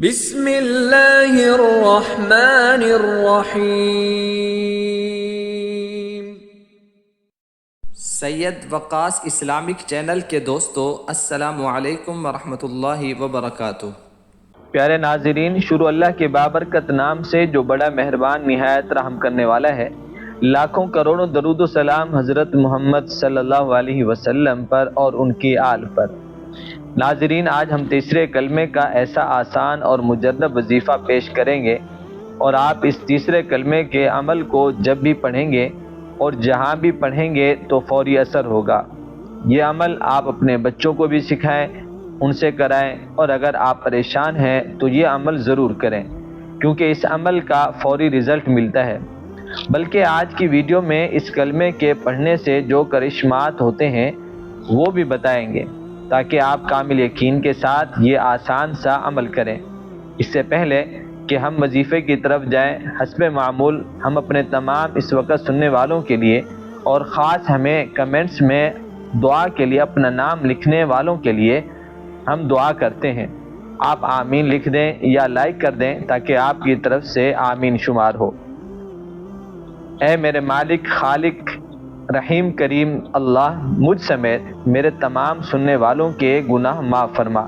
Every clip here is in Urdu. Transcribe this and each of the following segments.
بسم اللہ الرحمن الرحیم۔ سید وقاص اسلامک چینل کے دوستو، السلام علیکم ورحمۃ اللہ وبرکاتہ۔ پیارے ناظرین، شروع اللہ کے بابرکت نام سے جو بڑا مہربان نہایت رحم کرنے والا ہے۔ لاکھوں کروڑوں درود و سلام حضرت محمد صلی اللہ علیہ وسلم پر اور ان کی آل پر۔ ناظرین، آج ہم تیسرے کلمے کا ایسا آسان اور مجرب وظیفہ پیش کریں گے، اور آپ اس تیسرے کلمے کے عمل کو جب بھی پڑھیں گے اور جہاں بھی پڑھیں گے تو فوری اثر ہوگا۔ یہ عمل آپ اپنے بچوں کو بھی سکھائیں، ان سے کرائیں، اور اگر آپ پریشان ہیں تو یہ عمل ضرور کریں، کیونکہ اس عمل کا فوری رزلٹ ملتا ہے۔ بلکہ آج کی ویڈیو میں اس کلمے کے پڑھنے سے جو کرشمات ہوتے ہیں وہ بھی بتائیں گے، تاکہ آپ کامل یقین کے ساتھ یہ آسان سا عمل کریں۔ اس سے پہلے کہ ہم وظیفے کی طرف جائیں، حسب معمول ہم اپنے تمام اس وقت سننے والوں کے لیے اور خاص ہمیں کمنٹس میں دعا کے لیے اپنا نام لکھنے والوں کے لیے ہم دعا کرتے ہیں۔ آپ آمین لکھ دیں یا لائک کر دیں تاکہ آپ کی طرف سے آمین شمار ہو۔ اے میرے مالک، خالق، رحیم، کریم اللہ، مجھ سمیت میرے تمام سننے والوں کے گناہ معاف فرما،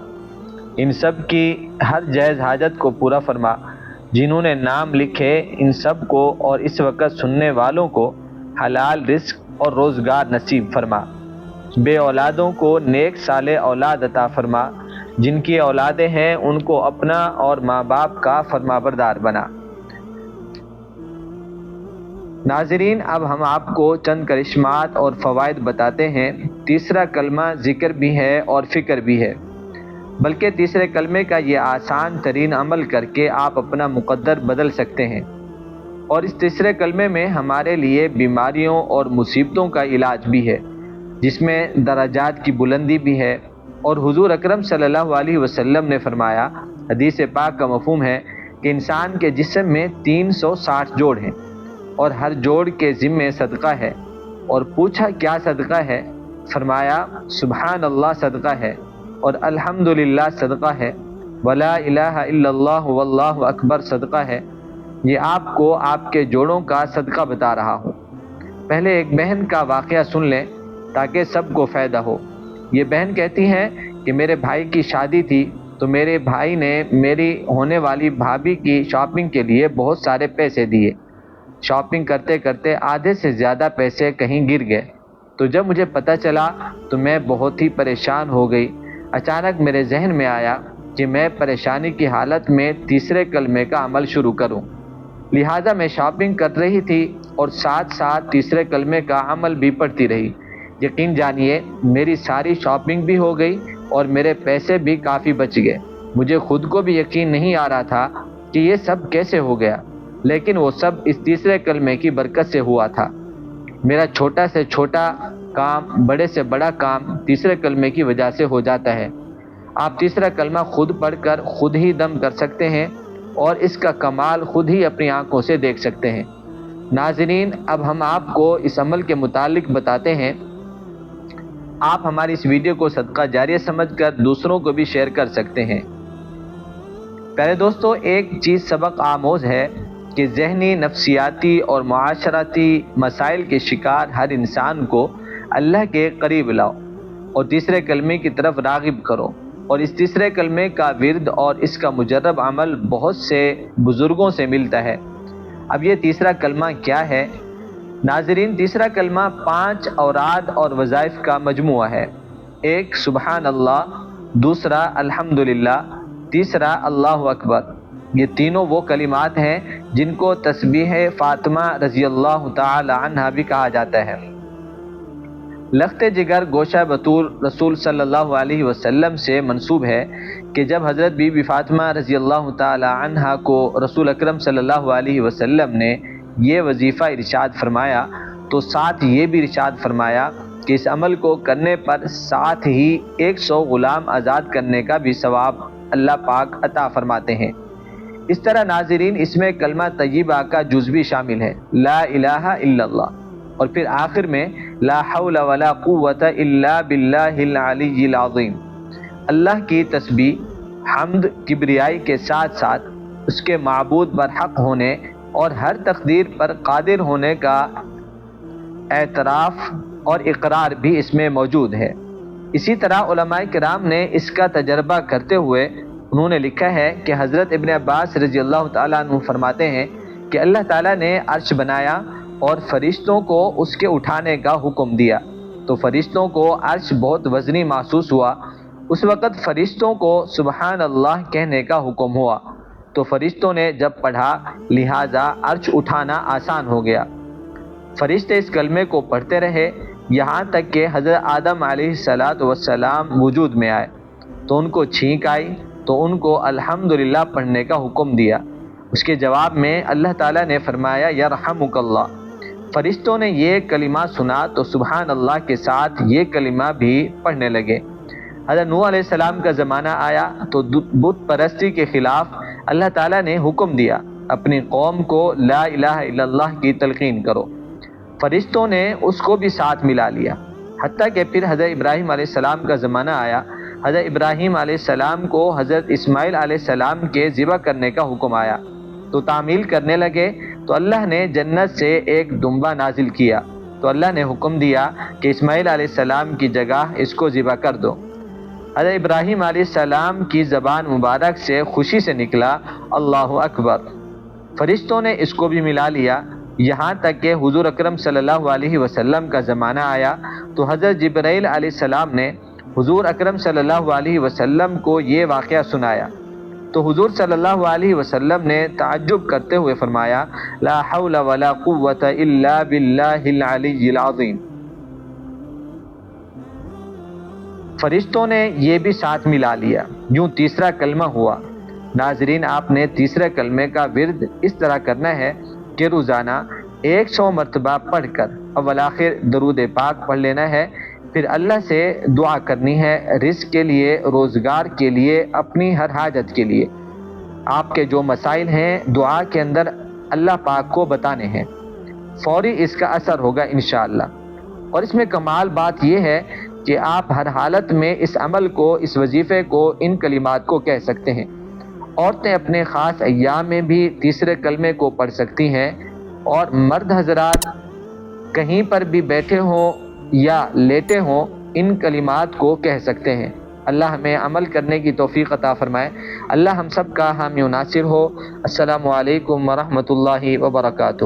ان سب کی ہر جائز حاجت کو پورا فرما۔ جنہوں نے نام لکھے ان سب کو اور اس وقت سننے والوں کو حلال رزق اور روزگار نصیب فرما۔ بے اولادوں کو نیک صالح اولاد عطا فرما۔ جن کی اولادیں ہیں ان کو اپنا اور ماں باپ کا فرمانبردار بنا۔ ناظرین، اب ہم آپ کو چند کرشمات اور فوائد بتاتے ہیں۔ تیسرا کلمہ ذکر بھی ہے اور فکر بھی ہے، بلکہ تیسرے کلمے کا یہ آسان ترین عمل کر کے آپ اپنا مقدر بدل سکتے ہیں۔ اور اس تیسرے کلمے میں ہمارے لیے بیماریوں اور مصیبتوں کا علاج بھی ہے، جس میں درجات کی بلندی بھی ہے۔ اور حضور اکرم صلی اللہ علیہ وسلم نے فرمایا، حدیث پاک کا مفہوم ہے کہ انسان کے جسم میں 360 جوڑ ہیں، اور ہر جوڑ کے ذمے صدقہ ہے۔ اور پوچھا کیا صدقہ ہے؟ فرمایا سبحان اللہ صدقہ ہے، اور الحمدللہ صدقہ ہے، ولا الہ الا اللہ واللہ اکبر صدقہ ہے۔ یہ آپ کو آپ کے جوڑوں کا صدقہ بتا رہا ہوں۔ پہلے ایک بہن کا واقعہ سن لیں تاکہ سب کو فائدہ ہو۔ یہ بہن کہتی ہے کہ میرے بھائی کی شادی تھی تو میرے بھائی نے میری ہونے والی بھابھی کی شاپنگ کے لیے بہت سارے پیسے دیے۔ شاپنگ کرتے کرتے آدھے سے زیادہ پیسے کہیں گر گئے، تو جب مجھے پتہ چلا تو میں بہت ہی پریشان ہو گئی۔ اچانک میرے ذہن میں آیا کہ میں پریشانی کی حالت میں تیسرے کلمے کا عمل شروع کروں، لہٰذا میں شاپنگ کر رہی تھی اور ساتھ ساتھ تیسرے کلمے کا عمل بھی پڑھتی رہی۔ یقین جانیے میری ساری شاپنگ بھی ہو گئی اور میرے پیسے بھی کافی بچ گئے۔ مجھے خود کو بھی یقین نہیں آ رہا تھا کہ یہ سب کیسے ہو گیا، لیکن وہ سب اس تیسرے کلمے کی برکت سے ہوا تھا۔ میرا چھوٹا سے چھوٹا کام، بڑے سے بڑا کام تیسرے کلمے کی وجہ سے ہو جاتا ہے۔ آپ تیسرا کلمہ خود پڑھ کر خود ہی دم کر سکتے ہیں اور اس کا کمال خود ہی اپنی آنکھوں سے دیکھ سکتے ہیں۔ ناظرین، اب ہم آپ کو اس عمل کے متعلق بتاتے ہیں۔ آپ ہماری اس ویڈیو کو صدقہ جاریہ سمجھ کر دوسروں کو بھی شیئر کر سکتے ہیں۔ پہلے دوستو، ایک چیز سبق آموز ہے کہ ذہنی، نفسیاتی اور معاشرتی مسائل کے شکار ہر انسان کو اللہ کے قریب لاؤ اور تیسرے کلمے کی طرف راغب کرو۔ اور اس تیسرے کلمے کا ورد اور اس کا مجرب عمل بہت سے بزرگوں سے ملتا ہے۔ اب یہ تیسرا کلمہ کیا ہے؟ ناظرین، تیسرا کلمہ 5 اوراد اور وظائف کا مجموعہ ہے۔ ایک سبحان اللہ، دوسرا الحمدللہ، تیسرا اللہ اکبر۔ یہ تینوں وہ کلمات ہیں جن کو تسبیح فاطمہ رضی اللہ تعالی عنہ بھی کہا جاتا ہے۔ لخت جگر گوشہ بطور رسول صلی اللہ علیہ وسلم سے منسوب ہے کہ جب حضرت بی بی فاطمہ رضی اللہ تعالی عنہ کو رسول اکرم صلی اللہ علیہ وسلم نے یہ وظیفہ ارشاد فرمایا تو ساتھ یہ بھی ارشاد فرمایا کہ اس عمل کو کرنے پر ساتھ ہی 100 غلام آزاد کرنے کا بھی ثواب اللہ پاک عطا فرماتے ہیں۔ اس طرح ناظرین، اس میں کلمہ طیبہ کا جز بھی شامل ہے، لا الہ الا اللہ، اور پھر آخر میں لا حول ولا قوت الا باللہ العلی العظیم۔ اللہ کی تسبیح حمد کبریائی کے ساتھ ساتھ اس کے معبود برحق ہونے اور ہر تقدیر پر قادر ہونے کا اعتراف اور اقرار بھی اس میں موجود ہے۔ اسی طرح علماء کرام نے اس کا تجربہ کرتے ہوئے انہوں نے لکھا ہے کہ حضرت ابن عباس رضی اللہ تعالیٰ عنہ فرماتے ہیں کہ اللہ تعالیٰ نے عرش بنایا اور فرشتوں کو اس کے اٹھانے کا حکم دیا، تو فرشتوں کو عرش بہت وزنی محسوس ہوا۔ اس وقت فرشتوں کو سبحان اللہ کہنے کا حکم ہوا، تو فرشتوں نے جب پڑھا، لہٰذا عرش اٹھانا آسان ہو گیا۔ فرشتے اس کلمے کو پڑھتے رہے یہاں تک کہ حضرت آدم علیہ السلام وجود میں آئے، تو ان کو چھینک آئی، تو ان کو الحمدللہ پڑھنے کا حکم دیا۔ اس کے جواب میں اللہ تعالیٰ نے فرمایا یرحمک اللہ۔ فرشتوں نے یہ کلمہ سنا تو سبحان اللہ کے ساتھ یہ کلمہ بھی پڑھنے لگے۔ حضرت نوح علیہ السلام کا زمانہ آیا تو بت پرستی کے خلاف اللہ تعالیٰ نے حکم دیا اپنی قوم کو لا الہ الا اللہ کی تلقین کرو۔ فرشتوں نے اس کو بھی ساتھ ملا لیا، حتیٰ کہ پھر حضرت ابراہیم علیہ السلام کا زمانہ آیا۔ حضرت ابراہیم علیہ السلام کو حضرت اسماعیل علیہ السلام کے ذبح کرنے کا حکم آیا، تو تعمیل کرنے لگے، تو اللہ نے جنت سے ایک دمبا نازل کیا، تو اللہ نے حکم دیا کہ اسماعیل علیہ السلام کی جگہ اس کو ذبح کر دو۔ حضرت ابراہیم علیہ السلام کی زبان مبارک سے خوشی سے نکلا اللہ اکبر۔ فرشتوں نے اس کو بھی ملا لیا، یہاں تک کہ حضور اکرم صلی اللہ علیہ وسلم کا زمانہ آیا تو حضرت جبرائیل علیہ السلام نے حضور اکرم صلی اللہ علیہ وسلم کو یہ واقعہ سنایا، تو حضور صلی اللہ علیہ وسلم نے تعجب کرتے ہوئے فرمایا لا حول ولا قوة الا باللہ العلی العظیم۔ فرشتوں نے یہ بھی ساتھ ملا لیا، یوں تیسرا کلمہ ہوا۔ ناظرین، آپ نے تیسرے کلمے کا ورد اس طرح کرنا ہے کہ روزانہ 100 مرتبہ پڑھ کر اول آخر درود پاک پڑھ لینا ہے، پھر اللہ سے دعا کرنی ہے رزق کے لیے، روزگار کے لیے، اپنی ہر حاجت کے لیے۔ آپ کے جو مسائل ہیں دعا کے اندر اللہ پاک کو بتانے ہیں، فوری اس کا اثر ہوگا انشاءاللہ۔ اور اس میں کمال بات یہ ہے کہ آپ ہر حالت میں اس عمل کو، اس وظیفے کو، ان کلمات کو کہہ سکتے ہیں۔ عورتیں اپنے خاص ایام میں بھی تیسرے کلمے کو پڑھ سکتی ہیں، اور مرد حضرات کہیں پر بھی بیٹھے ہوں یا لیٹے ہوں ان کلمات کو کہہ سکتے ہیں۔ اللہ ہمیں عمل کرنے کی توفیق عطا فرمائے۔ اللہ ہم سب کا حامی و ناصر ہو۔ السلام علیکم ورحمۃ اللہ وبرکاتہ۔